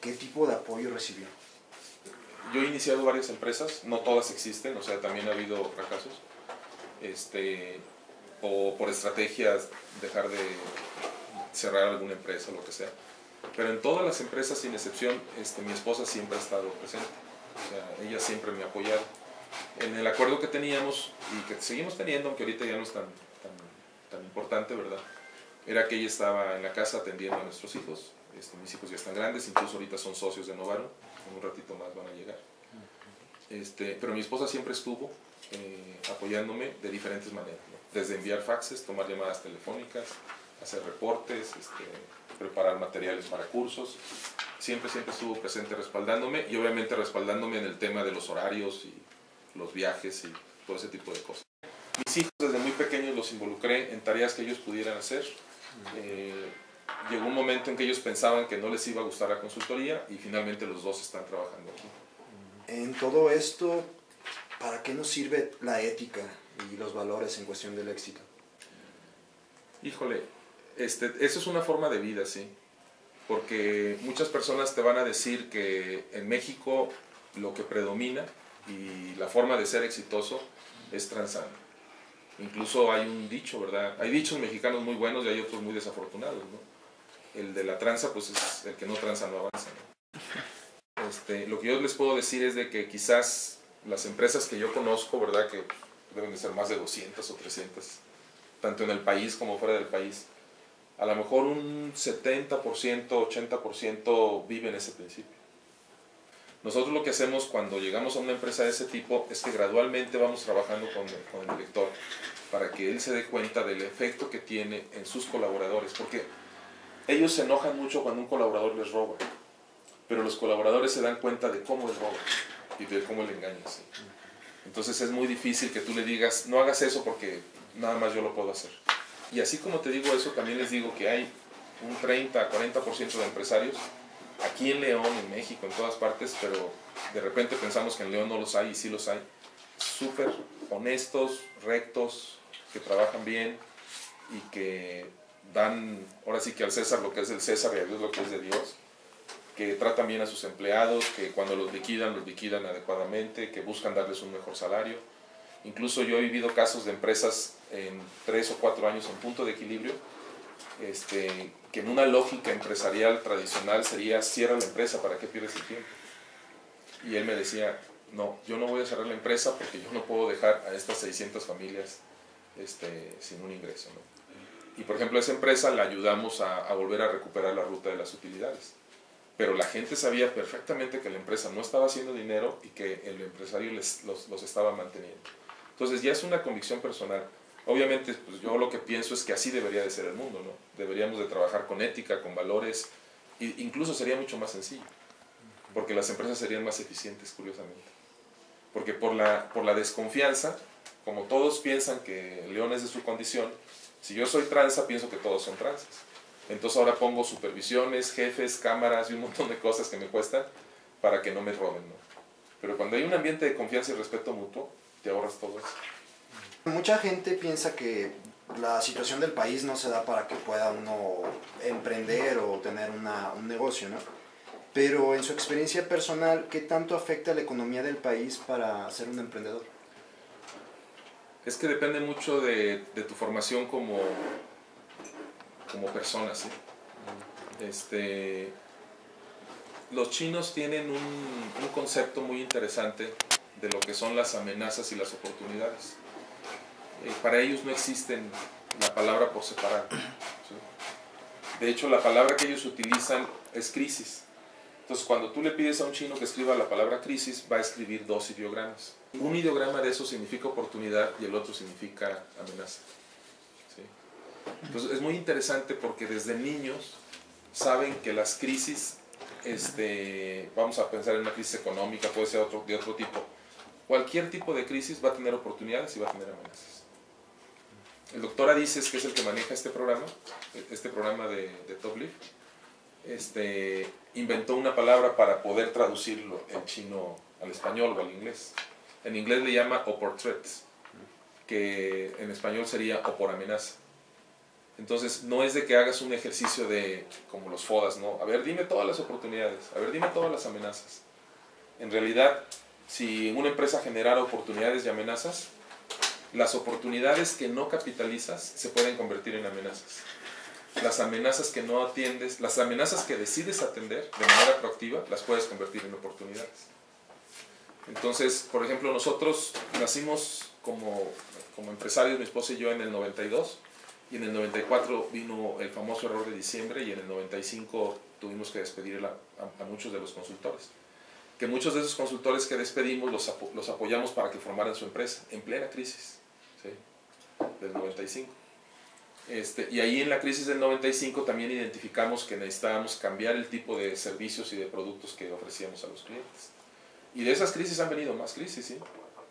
¿qué tipo de apoyo recibió? Yo he iniciado varias empresas, no todas existen, o sea, también ha habido fracasos. O por estrategias dejar de cerrar alguna empresa o lo que sea. Pero en todas las empresas, sin excepción, mi esposa siempre ha estado presente. O sea, ella siempre me ha apoyado. En el acuerdo que teníamos y que seguimos teniendo, aunque ahorita ya no es tan importante, ¿verdad? Era que ella estaba en la casa atendiendo a nuestros hijos. Mis hijos ya están grandes, incluso ahorita son socios de Novaro, en un ratito más van a llegar. Pero mi esposa siempre estuvo apoyándome de diferentes maneras, ¿no? Desde enviar faxes, tomar llamadas telefónicas, hacer reportes, preparar materiales para cursos. Siempre estuvo presente respaldándome y obviamente respaldándome en el tema de los horarios y los viajes y todo ese tipo de cosas. Mis hijos desde muy pequeños los involucré en tareas que ellos pudieran hacer. Llegó un momento en que ellos pensaban que no les iba a gustar la consultoría y finalmente los dos están trabajando aquí. En todo esto, ¿para qué nos sirve la ética y los valores en cuestión del éxito? Híjole, eso es una forma de vida, sí. Porque muchas personas te van a decir que en México lo que predomina y la forma de ser exitoso es transar. Incluso hay un dicho, ¿verdad? Hay dichos mexicanos muy buenos y hay otros muy desafortunados, ¿no? El de la tranza, pues es el que no tranza no avanza, ¿no? Lo que yo les puedo decir es de que quizás las empresas que yo conozco, ¿verdad? Que deben de ser más de 200 o 300, tanto en el país como fuera del país, a lo mejor un 70%, 80% viven ese principio. Nosotros lo que hacemos cuando llegamos a una empresa de ese tipo es que gradualmente vamos trabajando con el director para que él se dé cuenta del efecto que tiene en sus colaboradores, porque ellos se enojan mucho cuando un colaborador les roba, pero los colaboradores se dan cuenta de cómo les roba y de cómo le engañan. ¿Sí? Entonces es muy difícil que tú le digas, no hagas eso porque nada más yo lo puedo hacer. Y así como te digo eso, también les digo que hay un 30 40% de empresarios aquí en León, en México, en todas partes, pero de repente pensamos que en León no los hay y sí los hay, súper honestos, rectos, que trabajan bien y que dan, ahora sí que al César lo que es del César y a Dios lo que es de Dios, que tratan bien a sus empleados, que cuando los liquidan adecuadamente, que buscan darles un mejor salario. Incluso yo he vivido casos de empresas en 3 o 4 años en punto de equilibrio, que en una lógica empresarial tradicional sería cierra la empresa, ¿para qué pierdes el tiempo? Y él me decía, no, yo no voy a cerrar la empresa porque yo no puedo dejar a estas 600 familias sin un ingreso, ¿no? Y por ejemplo, esa empresa la ayudamos a volver a recuperar la ruta de las utilidades. Pero la gente sabía perfectamente que la empresa no estaba haciendo dinero y que el empresario los estaba manteniendo. Entonces ya es una convicción personal. Obviamente, pues yo lo que pienso es que así debería de ser el mundo, ¿no? Deberíamos de trabajar con ética, con valores, e incluso sería mucho más sencillo, porque las empresas serían más eficientes, curiosamente. Porque por la desconfianza, como todos piensan que el león es de su condición, si yo soy tranza, pienso que todos son tranzas. Entonces ahora pongo supervisiones, jefes, cámaras y un montón de cosas que me cuestan para que no me roben, ¿no? Pero cuando hay un ambiente de confianza y respeto mutuo, te ahorras todo eso. Mucha gente piensa que la situación del país no se da para que pueda uno emprender o tener un negocio, ¿no? Pero en su experiencia personal, ¿qué tanto afecta la economía del país para ser un emprendedor? Es que depende mucho de tu formación como persona, ¿sí? Los chinos tienen un concepto muy interesante de lo que son las amenazas y las oportunidades. Para ellos no existen la palabra por separado, ¿sí? De hecho, la palabra que ellos utilizan es crisis. Entonces, cuando tú le pides a un chino que escriba la palabra crisis, va a escribir 2 ideogramas. Un ideograma de eso significa oportunidad y el otro significa amenaza, ¿sí? Entonces, es muy interesante porque desde niños saben que las crisis, vamos a pensar en una crisis económica, puede ser de otro tipo. Cualquier tipo de crisis va a tener oportunidades y va a tener amenazas. El doctor Adices, que es el que maneja este programa de Top Leaf, inventó una palabra para poder traducirlo en chino al español o al inglés. En inglés le llama o por threat, que en español sería o por amenaza. Entonces, no es de que hagas un ejercicio de, como los FODAS, ¿no? A ver, dime todas las oportunidades, a ver, dime todas las amenazas. En realidad, si una empresa generara oportunidades y amenazas, las oportunidades que no capitalizas se pueden convertir en amenazas. Las amenazas que no atiendes, las amenazas que decides atender de manera proactiva, las puedes convertir en oportunidades. Entonces, por ejemplo, nosotros nacimos como empresarios, mi esposa y yo, en el 92, y en el 94 vino el famoso error de diciembre, y en el 95 tuvimos que despedir a muchos de los consultores. Que muchos de esos consultores que despedimos los apoyamos para que formaran su empresa, en plena crisis, ¿sí? Del 95. Y ahí en la crisis del 95 también identificamos que necesitábamos cambiar el tipo de servicios y de productos que ofrecíamos a los clientes. Y de esas crisis han venido más crisis, ¿sí?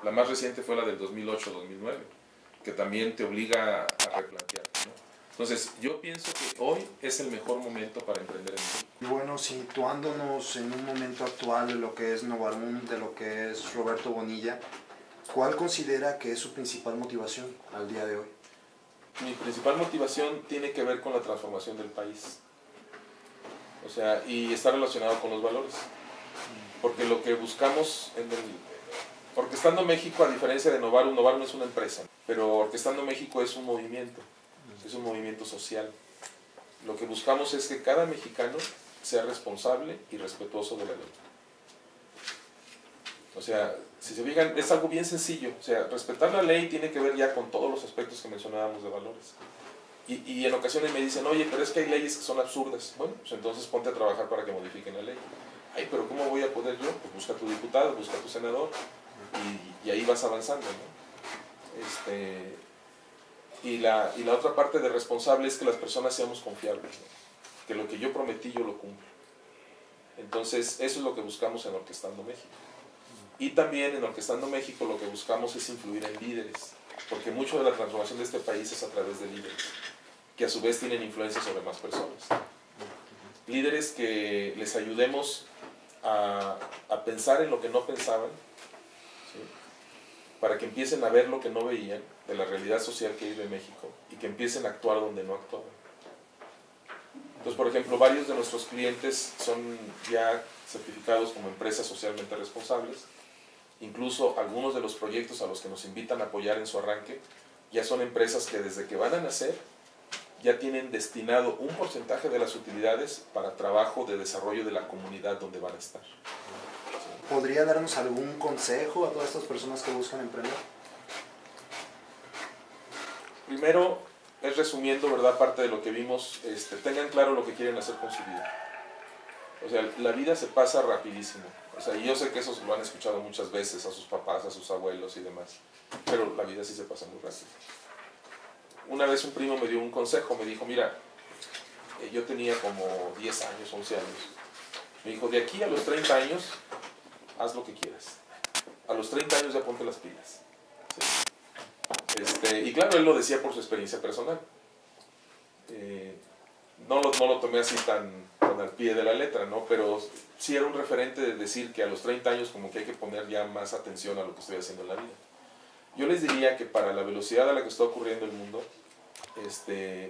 La más reciente fue la del 2008-2009, que también te obliga a replantear, ¿no? Entonces, yo pienso que hoy es el mejor momento para emprender en México. Y bueno, situándonos en un momento actual de lo que es Novarum, de lo que es Roberto Bonilla, ¿cuál considera que es su principal motivación al día de hoy? Mi principal motivación tiene que ver con la transformación del país. O sea, y está relacionado con los valores. Porque lo que buscamos Orquestando México, a diferencia de Novarum, Novarum es una empresa, pero Orquestando México es un movimiento social. Lo que buscamos es que cada mexicano sea responsable y respetuoso de la ley. O sea, si se fijan, es algo bien sencillo. O sea, respetar la ley tiene que ver ya con todos los aspectos que mencionábamos de valores. Y en ocasiones me dicen, oye, pero es que hay leyes que son absurdas. Bueno, pues entonces ponte a trabajar para que modifiquen la ley. Ay, pero ¿cómo voy a poder yo? Pues busca a tu diputado, busca a tu senador, y ahí vas avanzando, ¿no? Y la otra parte de responsable es que las personas seamos confiables, ¿no? Que lo que yo prometí yo lo cumplo. Entonces, eso es lo que buscamos en Orquestando México. Y también en Orquestando México lo que buscamos es influir en líderes, porque mucho de la transformación de este país es a través de líderes, que a su vez tienen influencia sobre más personas. Líderes que les ayudemos a pensar en lo que no pensaban, ¿sí? Para que empiecen a ver lo que no veían de la realidad social que vive México y que empiecen a actuar donde no actuaban. Entonces, por ejemplo, varios de nuestros clientes son ya certificados como empresas socialmente responsables. Incluso algunos de los proyectos a los que nos invitan a apoyar en su arranque ya son empresas que desde que van a nacer ya tienen destinado un porcentaje de las utilidades para trabajo de desarrollo de la comunidad donde van a estar. ¿Podría darnos algún consejo a todas estas personas que buscan emprender? Primero, es resumiendo, ¿verdad?, parte de lo que vimos, tengan claro lo que quieren hacer con su vida. O sea, la vida se pasa rapidísimo. O sea, y yo sé que eso lo han escuchado muchas veces a sus papás, a sus abuelos y demás, pero la vida sí se pasa muy rápido. Una vez un primo me dio un consejo, me dijo, mira, yo tenía como 10 años, 11 años. Me dijo, de aquí a los 30 años, haz lo que quieras. A los 30 años ya ponte las pilas. ¿Sí? Y claro, él lo decía por su experiencia personal. No lo tomé así tan al pie de la letra, ¿no? Pero sí era un referente de decir que a los 30 años como que hay que poner ya más atención a lo que estoy haciendo en la vida. Yo les diría que para la velocidad a la que está ocurriendo el mundo,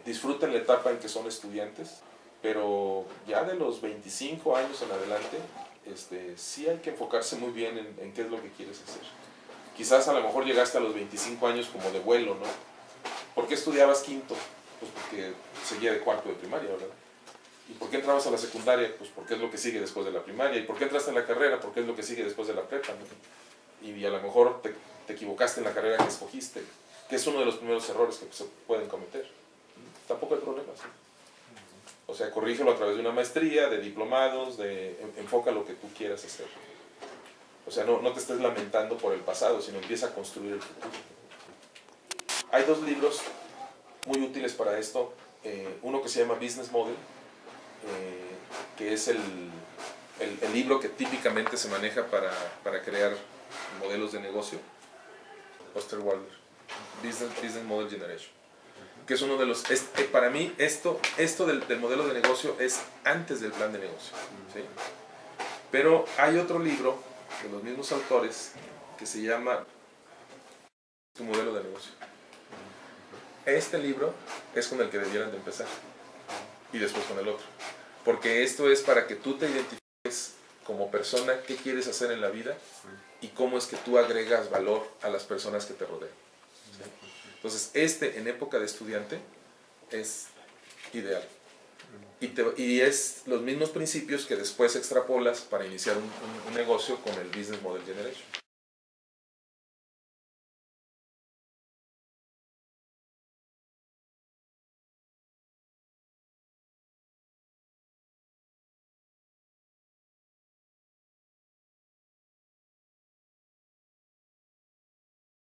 disfruten la etapa en que son estudiantes, pero ya de los 25 años en adelante, sí hay que enfocarse muy bien en qué es lo que quieres hacer. Quizás a lo mejor llegaste a los 25 años como de vuelo, ¿no? ¿Por qué estudiabas quinto? Pues porque seguía de cuarto de primaria, ¿verdad? ¿Y por qué entrabas a la secundaria? Pues porque es lo que sigue después de la primaria. ¿Y por qué entraste en la carrera? Porque es lo que sigue después de la prepa, ¿no? Y a lo mejor te equivocaste en la carrera que escogiste, que es uno de los primeros errores que se pueden cometer. Tampoco hay problema, ¿sí? O sea, corrígelo a través de una maestría, de diplomados, enfoca lo que tú quieras hacer. O sea, no te estés lamentando por el pasado, sino empieza a construir el futuro. Hay dos libros muy útiles para esto. Uno que se llama Business Model, que es el libro que típicamente se maneja para crear modelos de negocio. Osterwalder, Business Model Generation, que es uno de los... para mí, esto del modelo de negocio es antes del plan de negocio, ¿sí? Pero hay otro libro de los mismos autores que se llama Tu modelo de negocio. Este libro es con el que debieran de empezar. Y después con el otro. Porque esto es para que tú te identifiques como persona, qué quieres hacer en la vida y cómo es que tú agregas valor a las personas que te rodean. ¿Sí? Entonces, en época de estudiante es ideal. Y es los mismos principios que después extrapolas para iniciar un negocio con el Business Model Generation.